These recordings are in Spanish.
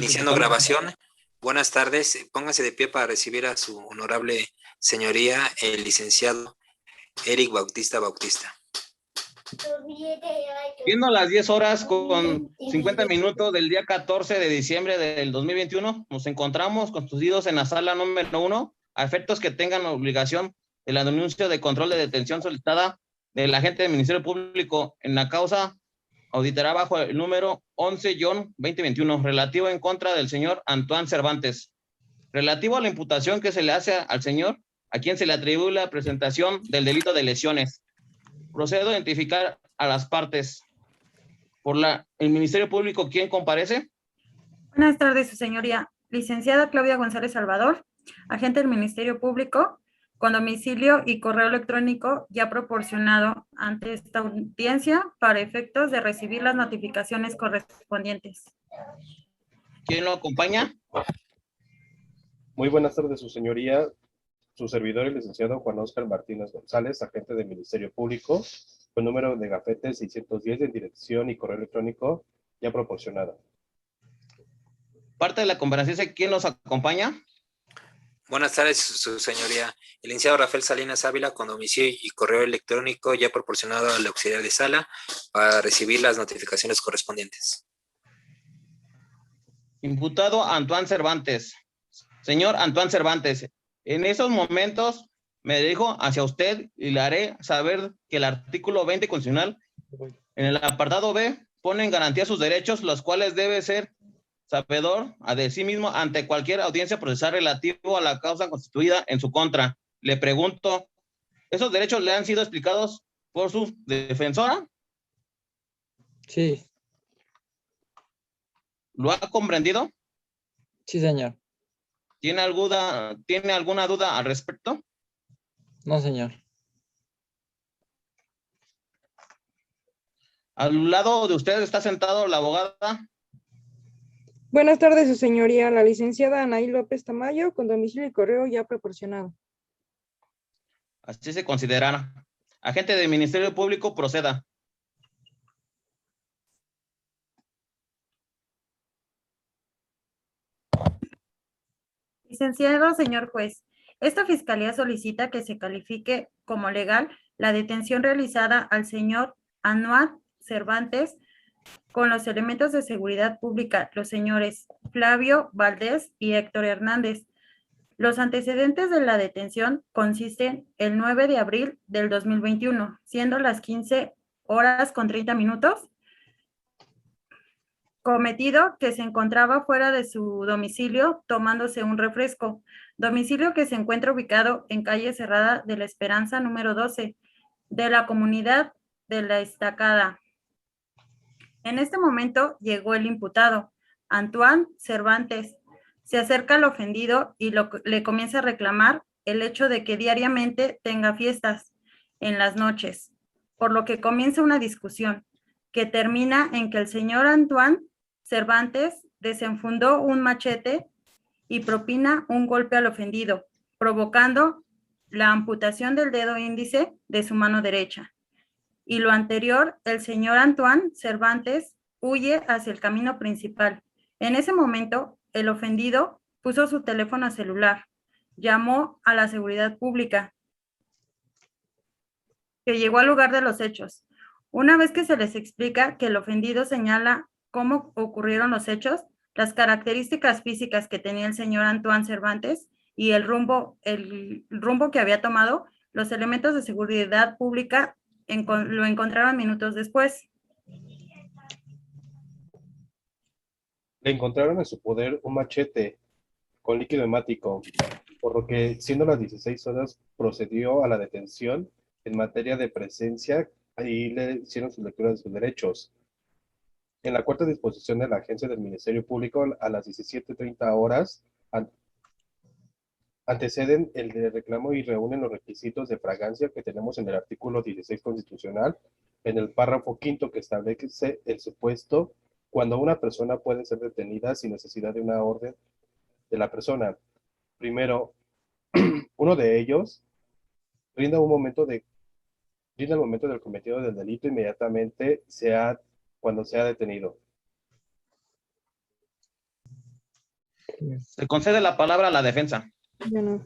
Iniciando grabación. Buenas tardes. Póngase de pie para recibir a su honorable señoría, el licenciado Eric Bautista Bautista. Viendo las 10 horas con 50 minutos del día 14 de diciembre del 2021, nos encontramos constituidos en la sala número 1 a efectos que tengan obligación de la denuncia de control de detención solicitada del agente del Ministerio Público en la causa auditará bajo el número 11-2021, relativo en contra del señor Antoine Cervantes, relativo a la imputación que se le hace al señor, a quien se le atribuye la presentación del delito de lesiones. Procedo a identificar a las partes. Por el Ministerio Público, ¿quién comparece? Buenas tardes, su señoría. Licenciada Claudia González Salvador, agente del Ministerio Público, con domicilio y correo electrónico ya proporcionado ante esta audiencia para efectos de recibir las notificaciones correspondientes. ¿Quién lo acompaña? Muy buenas tardes, su señoría. Su servidor, el licenciado Juan Óscar Martínez González, agente del Ministerio Público, con número de gafete 610 de dirección y correo electrónico ya proporcionado. Parte de la comparecencia, ¿quién nos acompaña? Buenas tardes, su señoría. El licenciado Rafael Salinas Ávila, con domicilio y correo electrónico ya proporcionado al auxiliar de sala para recibir las notificaciones correspondientes. Imputado Antoine Cervantes. Señor Antoine Cervantes, en esos momentos me dirijo hacia usted y le haré saber que el artículo 20 constitucional, en el apartado B, pone en garantía sus derechos, los cuales debe ser sabedor de sí mismo ante cualquier audiencia procesal relativo a la causa constituida en su contra. Le pregunto, ¿esos derechos le han sido explicados por su defensora? Sí. ¿Lo ha comprendido? Sí, señor. ¿Tiene alguna duda al respecto? No, señor. Al lado de usted está sentado la abogada. Buenas tardes, su señoría, la licenciada Anaí López Tamayo, con domicilio y correo ya proporcionado. Así se considerará. Agente del Ministerio Público, proceda. Licenciado señor juez, esta fiscalía solicita que se califique como legal la detención realizada al señor Antoine Cervantes con los elementos de seguridad pública, los señores Flavio Valdés y Héctor Hernández. Los antecedentes de la detención consisten el 9 de abril del 2021, siendo las 15 horas con 30 minutos, cometido que se encontraba fuera de su domicilio tomándose un refresco, domicilio que se encuentra ubicado en calle Cerrada de la Esperanza número 12 de la comunidad de La Estacada. En este momento llegó el imputado, Antoine Cervantes. Se acerca al ofendido y le comienza a reclamar el hecho de que diariamente tenga fiestas en las noches, por lo que comienza una discusión que termina en que el señor Antoine Cervantes desenfundó un machete y propina un golpe al ofendido, provocando la amputación del dedo índice de su mano derecha. Y lo anterior, el señor Antoine Cervantes huye hacia el camino principal. En ese momento, el ofendido puso su teléfono celular, llamó a la seguridad pública, que llegó al lugar de los hechos. Una vez que se les explica que el ofendido señala cómo ocurrieron los hechos, las características físicas que tenía el señor Antoine Cervantes y el rumbo que había tomado, los elementos de seguridad pública lo encontraron minutos después. Le encontraron en su poder un machete con líquido hemático, por lo que, siendo las 16 horas, procedió a la detención en materia de presencia y le hicieron su lectura de sus derechos. En la cuarta disposición de la Agencia del Ministerio Público, a las 17:30 horas, anteceden el de reclamo y reúnen los requisitos de fragancia que tenemos en el artículo 16 constitucional, en el párrafo quinto que establece el supuesto cuando una persona puede ser detenida sin necesidad de una orden de la persona. Primero, uno de ellos brinda el momento del cometido del delito inmediatamente cuando sea detenido. Se concede la palabra a la defensa. Bueno.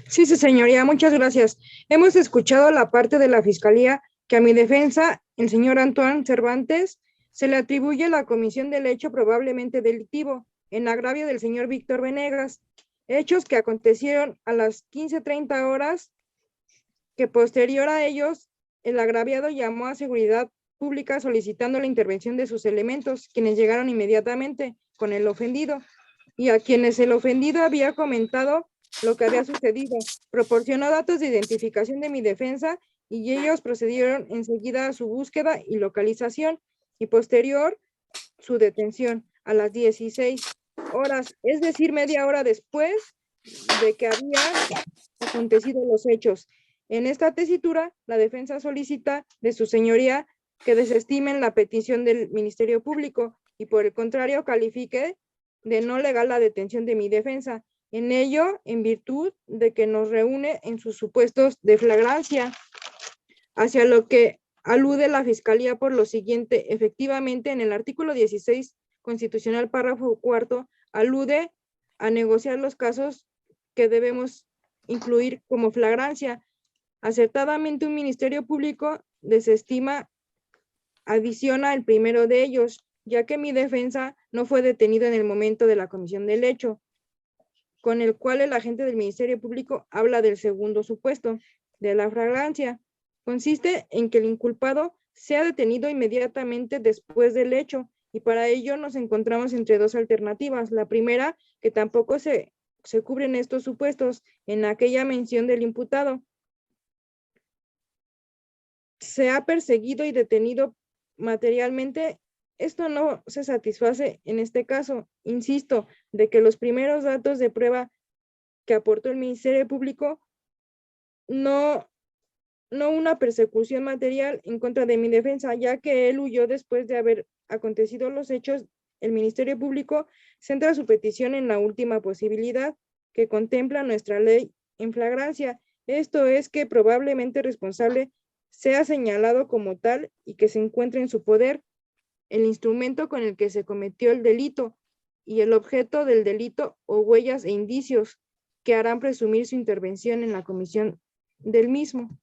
Sí, su señoría, muchas gracias. Hemos escuchado la parte de la Fiscalía que a mi defensa, el señor Antoine Cervantes, se le atribuye la comisión del hecho probablemente delictivo en agravio del señor Víctor Venegas, hechos que acontecieron a las 15:30 horas, que posterior a ellos, el agraviado llamó a Seguridad Pública solicitando la intervención de sus elementos, quienes llegaron inmediatamente con el ofendido, y a quienes el ofendido había comentado lo que había sucedido. Proporcionó datos de identificación de mi defensa y ellos procedieron enseguida a su búsqueda y localización y posterior su detención a las 16 horas, es decir, media hora después de que habían acontecido los hechos. En esta tesitura, la defensa solicita de su señoría que desestimen la petición del Ministerio Público y por el contrario califique de no legal la detención de mi defensa. En ello, en virtud de que nos reúne en sus supuestos de flagrancia, hacia lo que alude la Fiscalía por lo siguiente. Efectivamente, en el artículo 16 constitucional, párrafo 4, alude a negociar los casos que debemos incluir como flagrancia. Acertadamente, un Ministerio Público desestima, adiciona el primero de ellos, ya que mi defensa no fue detenido en el momento de la comisión del hecho, con el cual el agente del Ministerio Público habla del segundo supuesto, de la flagrancia. Consiste en que el inculpado sea detenido inmediatamente después del hecho, y para ello nos encontramos entre dos alternativas. La primera, que tampoco se cubren estos supuestos en aquella mención del imputado. Se ha perseguido y detenido materialmente. Esto no se satisface en este caso. Insisto, de que los primeros datos de prueba que aportó el Ministerio Público, no una persecución material en contra de mi defensa, ya que él huyó después de haber acontecido los hechos. El Ministerio Público centra su petición en la última posibilidad que contempla nuestra ley en flagrancia. Esto es que probablemente responsable sea señalado como tal y que se encuentre en su poder el instrumento con el que se cometió el delito y el objeto del delito o huellas e indicios que harán presumir su intervención en la comisión del mismo.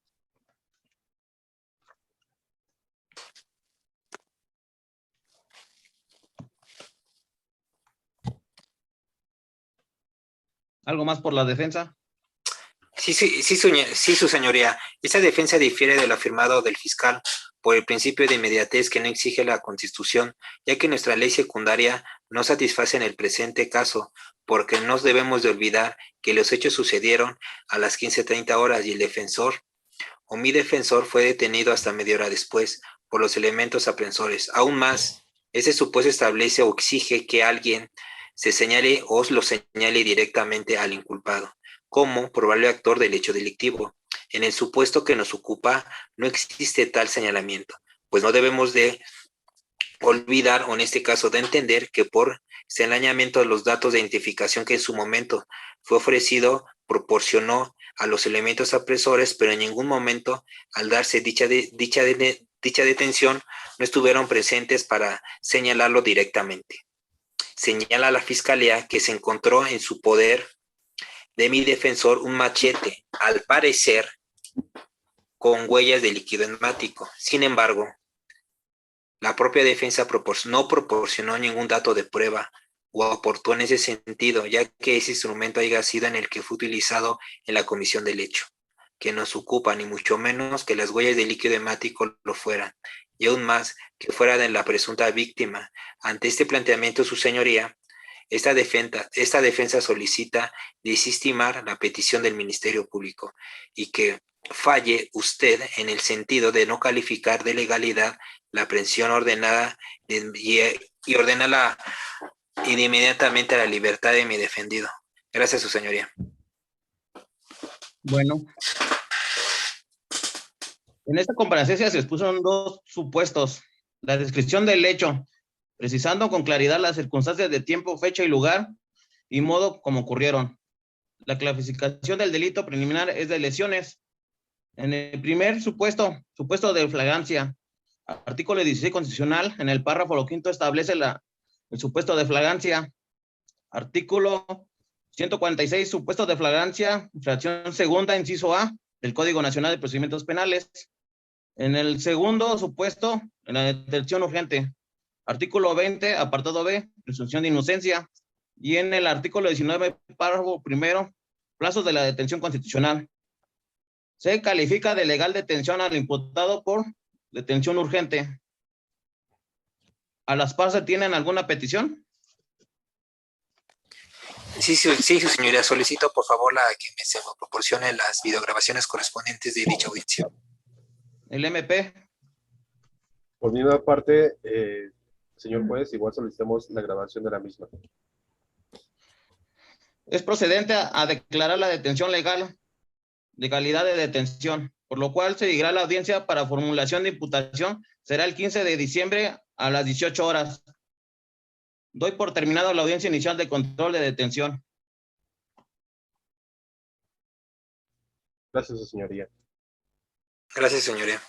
¿Algo más por la defensa? Sí, su señoría. Esta defensa difiere de lo afirmado del fiscal por el principio de inmediatez que no exige la Constitución, ya que nuestra ley secundaria no satisface en el presente caso, porque no debemos de olvidar que los hechos sucedieron a las 15:30 horas y el defensor o mi defensor fue detenido hasta media hora después por los elementos aprensores. Aún más, ese supuesto establece o exige que alguien se señale o lo señale directamente al inculpado como probable actor del hecho delictivo. En el supuesto que nos ocupa, no existe tal señalamiento, pues no debemos de olvidar, o en este caso de entender, que por señalamiento de los datos de identificación que en su momento fue ofrecido, proporcionó a los elementos apresores, pero en ningún momento, al darse dicha detención, no estuvieron presentes para señalarlo directamente. Señala la Fiscalía que se encontró en su poder de mi defensor un machete, al parecer con huellas de líquido hemático. Sin embargo, la propia defensa no proporcionó ningún dato de prueba o aportó en ese sentido, ya que ese instrumento haya sido en el que fue utilizado en la comisión del hecho, que nos ocupa, ni mucho menos que las huellas de líquido hemático lo fueran, y aún más que fuera de la presunta víctima. Ante este planteamiento, su señoría, esta defensa solicita desestimar la petición del Ministerio Público y que falle usted en el sentido de no calificar de legalidad la aprehensión ordenada y ordena inmediatamente la libertad de mi defendido. Gracias, su señoría. Bueno. En esta comparecencia se expuso dos supuestos. La descripción del hecho, precisando con claridad las circunstancias de tiempo, fecha y lugar y modo como ocurrieron. La clasificación del delito preliminar es de lesiones. En el primer supuesto de flagrancia, artículo 16 constitucional, en el párrafo 5 establece el supuesto de flagrancia. Artículo 146, supuesto de flagrancia, infracción segunda, inciso A, del Código Nacional de Procedimientos Penales. En el segundo supuesto, en la detención urgente. Artículo 20, apartado B, presunción de inocencia. Y en el artículo 19, párrafo primero, plazos de la detención constitucional. Se califica de legal detención al imputado por detención urgente. ¿A las partes tienen alguna petición? Sí, su señoría, solicito por favor que se me proporcione las videograbaciones correspondientes de dicha audiencia. El MP. Por mi parte, señor juez, igual solicitamos la grabación de la misma. Es procedente a declarar la detención legal, legalidad de detención, por lo cual se dirá la audiencia para formulación de imputación. Será el 15 de diciembre a las 18 horas. Doy por terminado la audiencia inicial de control de detención. Gracias, su señoría. Gracias, señoría.